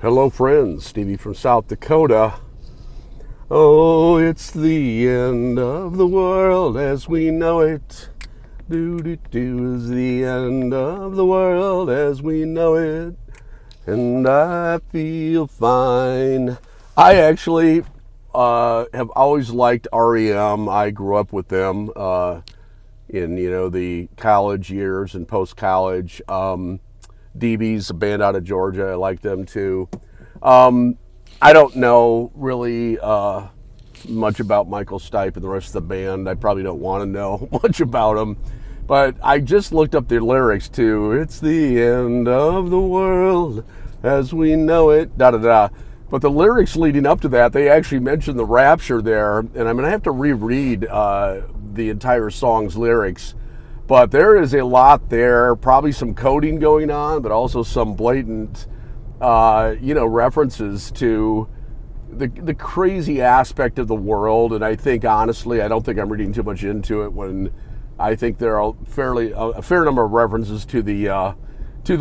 Hello, friends. Stevie from South Dakota. Oh, it's the end of the world as we know it. Do is the end of the world as we know it. And I feel fine. I actually have always liked REM. I grew up with them in the college years and post college. DB's a band out of Georgia. I like them too. I don't know really much about Michael Stipe and the rest of the band. I probably don't want to know much about them. But I just looked up their lyrics to "It's the end of the world as we know it," da da da. But the lyrics leading up to that, they actually mention the rapture there, and I'm going to have to reread the entire song's lyrics. But there is a lot there, probably some coding going on, but also some blatant, references to the crazy aspect of the world. And I think, honestly, I don't think I'm reading too much into it when I think there are a fair number of references to the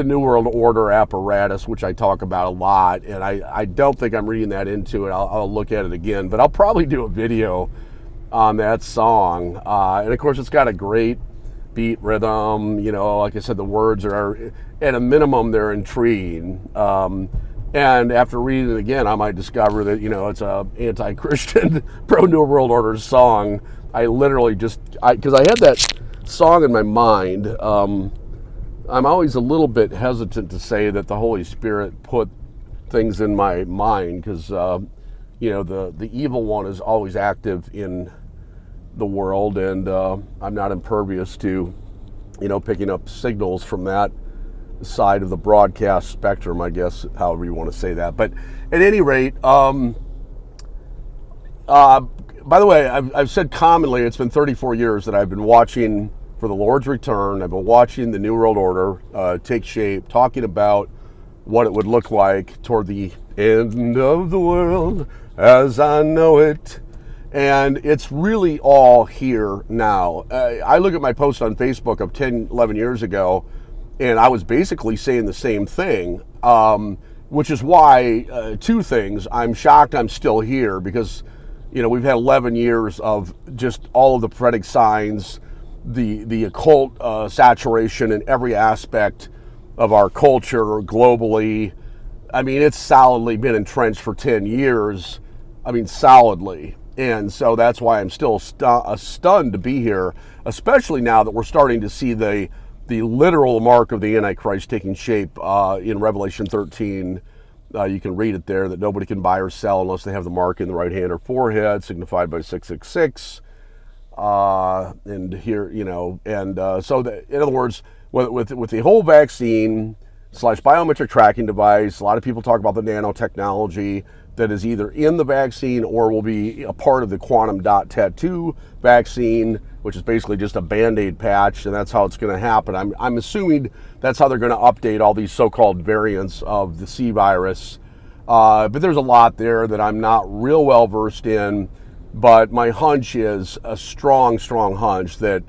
New World Order apparatus, which I talk about a lot. And I don't think I'm reading that into it. I'll look at it again, but I'll probably do a video on that song. And of course, it's got a great beat rhythm. Like I said, the words are, at a minimum, they're intriguing. And after reading it again, I might discover that, it's a anti-Christian, pro-New World Order song. I literally because I had that song in my mind. I'm always a little bit hesitant to say that the Holy Spirit put things in my mind because, the evil one is always active in the world, and I'm not impervious to, picking up signals from that side of the broadcast spectrum, I guess, however you want to say that. But at any rate, by the way, I've said commonly it's been 34 years that I've been watching for the Lord's return. I've been watching the New World Order take shape, talking about what it would look like toward the end of the world as I know it. And it's really all here now. I look at my post on Facebook of 10, 11 years ago, and I was basically saying the same thing, which is why, two things. I'm shocked I'm still here because, we've had 11 years of just all of the prophetic signs, the occult saturation in every aspect of our culture globally. I mean, it's solidly been entrenched for 10 years. I mean, solidly. And so that's why I'm still stunned to be here, especially now that we're starting to see the literal mark of the Antichrist taking shape in Revelation 13. You can read it there, that nobody can buy or sell unless they have the mark in the right hand or forehead, signified by 666. And here, so in other words, with the whole vaccine / biometric tracking device, a lot of people talk about the nanotechnology that is either in the vaccine or will be a part of the quantum dot tattoo vaccine, which is basically just a Band-Aid patch, and that's how it's going to happen. I'm assuming that's how they're going to update all these so-called variants of the C virus. But there's a lot there that I'm not real well versed in, but my hunch is a strong, strong hunch that,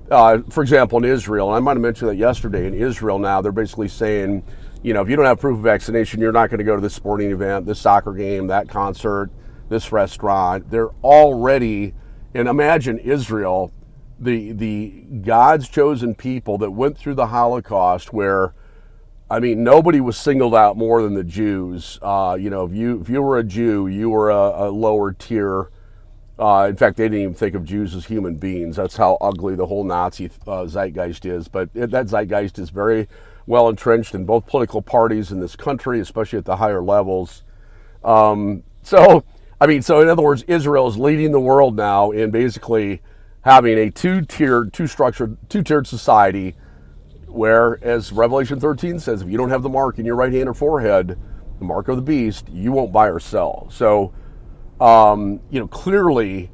for example, in Israel, and I might have mentioned that yesterday, in Israel now, they're basically saying, if you don't have proof of vaccination, you're not going to go to this sporting event, this soccer game, that concert, this restaurant. They're already, and imagine Israel, the God's chosen people that went through the Holocaust where, nobody was singled out more than the Jews. If you were a Jew, you were a lower tier. In fact, they didn't even think of Jews as human beings. That's how ugly the whole Nazi zeitgeist is. But that zeitgeist is very well entrenched in both political parties in this country, especially at the higher levels. So in other words, Israel is leading the world now in basically having a two-tiered society where, as Revelation 13 says, if you don't have the mark in your right hand or forehead, the mark of the beast, you won't buy or sell. So, clearly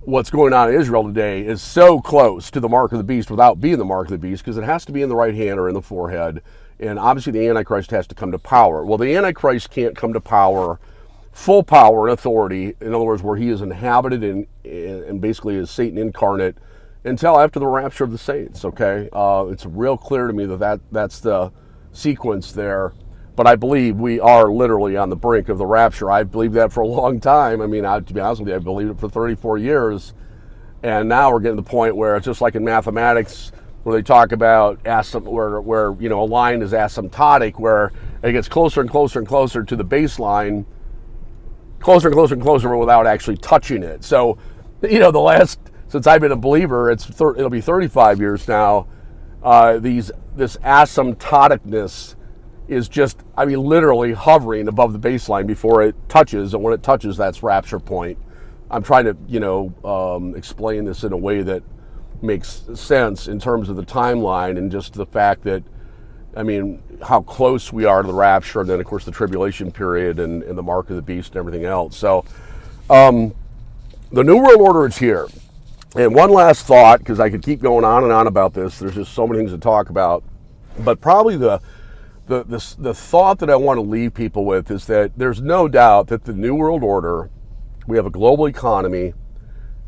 what's going on in Israel today is so close to the mark of the beast without being the mark of the beast, because it has to be in the right hand or in the forehead. And obviously the Antichrist has to come to power. Well, the Antichrist can't come to power, full power and authority, in other words, where he is inhabited and basically is Satan incarnate, until after the rapture of the saints, okay? It's real clear to me that's the sequence there. But I believe we are literally on the brink of the rapture. I've believed that for a long time. I mean, to be honest with you, I believed it for 34 years. And now we're getting to the point where it's just like in mathematics, where they talk about where a line is asymptotic, where it gets closer and closer and closer to the baseline, closer and closer and closer without actually touching it. So, since I've been a believer, it'll be 35 years now. This asymptoticness is just, literally hovering above the baseline before it touches, and when it touches, that's rapture point. I'm trying to, explain this in a way that makes sense in terms of the timeline and just the fact that, how close we are to the rapture, and then, of course, the tribulation period and the mark of the beast and everything else. So, the New World Order is here. And one last thought, because I could keep going on and on about this. There's just so many things to talk about. But probably the thought that I want to leave people with is that there's no doubt that the New World Order, we have a global economy,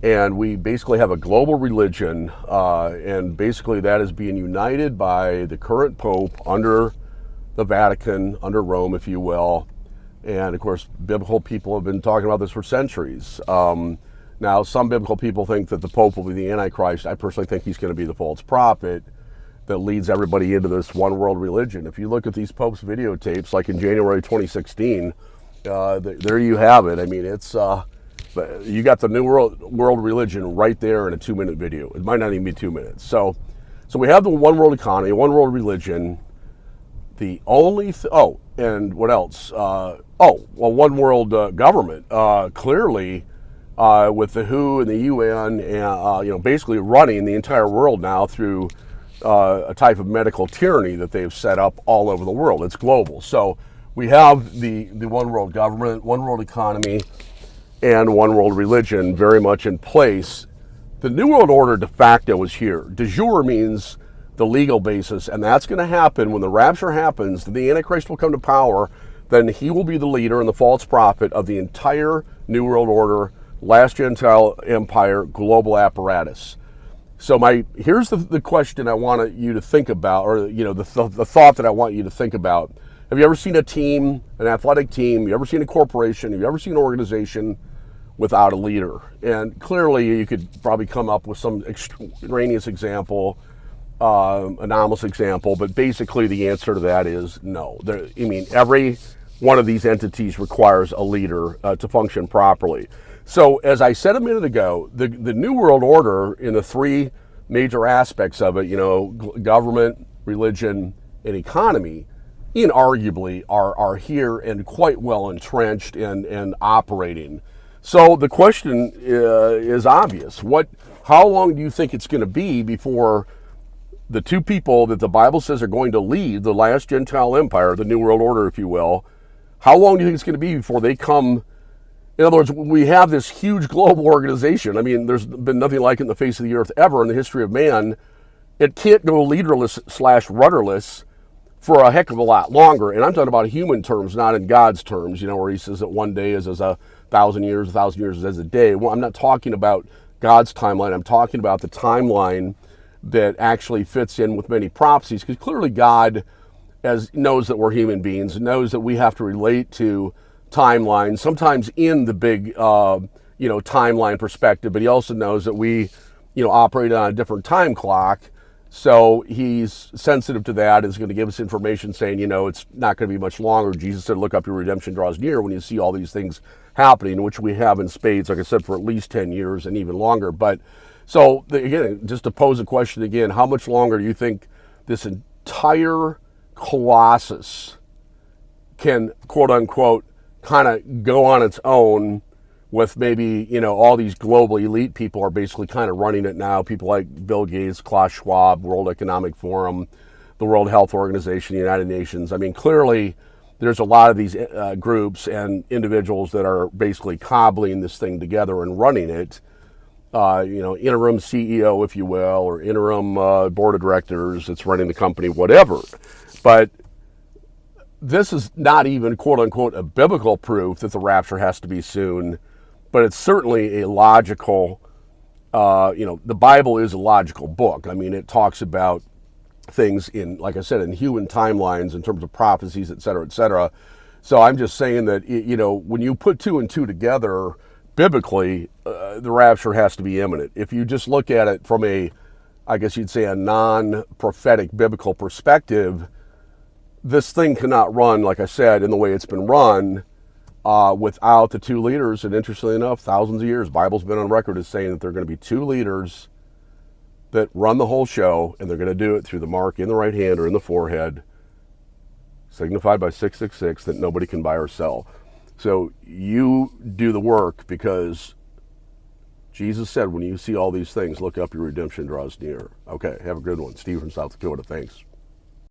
and we basically have a global religion, and basically that is being united by the current Pope under the Vatican, under Rome, if you will. And of course, biblical people have been talking about this for centuries. Now, some biblical people think that the Pope will be the Antichrist. I personally think he's going to be the false prophet that leads everybody into this one world religion. If you look at these Pope's videotapes, like in January 2016, there you have it. It's you got the New World religion right there in a 2-minute video. It might not even be 2 minutes. So we have the one world economy, one world religion. The only and what else? One world government. Clearly, with the WHO and the UN, and basically running the entire world now through a type of medical tyranny that they've set up all over the world. It's global. So we have the one world government, one world economy, and one world religion very much in place. The New World Order de facto is here. De jure means the legal basis, and that's going to happen when the rapture happens. The Antichrist will come to power. Then he will be the leader and the false prophet of the entire New World Order, last Gentile empire, global apparatus. So here's the question I want you to think about, or the thought that I want you to think about. Have you ever seen a team, an athletic team? Have you ever seen a corporation? Have you ever seen an organization without a leader? And clearly, you could probably come up with some extraneous example, anomalous example, but basically the answer to that is no. Every one of these entities requires a leader to function properly. So, as I said a minute ago, the New World Order, in the three major aspects of it, government, religion, and economy, inarguably are here and quite well entrenched and operating. So the question is obvious. How long do you think it's going to be before the two people that the Bible says are going to lead the last Gentile empire, the New World Order, if you will, how long do you think it's going to be before they come? In other words, we have this huge global organization. There's been nothing like it in the face of the earth ever in the history of man. It can't go leaderless/rudderless for a heck of a lot longer. And I'm talking about human terms, not in God's terms, where he says that one day is as 1,000 years, 1,000 years is as a day. Well, I'm not talking about God's timeline. I'm talking about the timeline that actually fits in with many prophecies, because clearly God knows that we're human beings, knows that we have to relate to timelines, sometimes in the big, timeline perspective, but he also knows that we, operate on a different time clock. So he's sensitive to that, is going to give us information saying, it's not going to be much longer. Jesus said, look up, your redemption draws near, when you see all these things happening, which we have in spades, like I said, for at least 10 years and even longer. But so again, just to pose a question again, how much longer do you think this entire colossus can, quote unquote, kind of go on its own, with maybe, all these global elite people are basically kind of running it now. People like Bill Gates, Klaus Schwab, World Economic Forum, the World Health Organization, the United Nations. Clearly there's a lot of these groups and individuals that are basically cobbling this thing together and running it. Interim CEO, if you will, or interim board of directors that's running the company, whatever. But this is not even, quote unquote, a biblical proof that the rapture has to be soon, but it's certainly a logical, the Bible is a logical book. It talks about things in, like I said, in human timelines in terms of prophecies, et cetera, et cetera. So I'm just saying that, when you put two and two together, biblically, the rapture has to be imminent. If you just look at it from I guess you'd say, a non-prophetic biblical perspective, this thing cannot run, like I said, in the way it's been run without the two leaders. And interestingly enough, thousands of years, Bible's been on record as saying that there are going to be two leaders that run the whole show, and they're going to do it through the mark in the right hand or in the forehead, signified by 666, that nobody can buy or sell. So you do the work, because Jesus said, when you see all these things, look up, your redemption draws near. Okay, have a good one. Steve from South Dakota, thanks.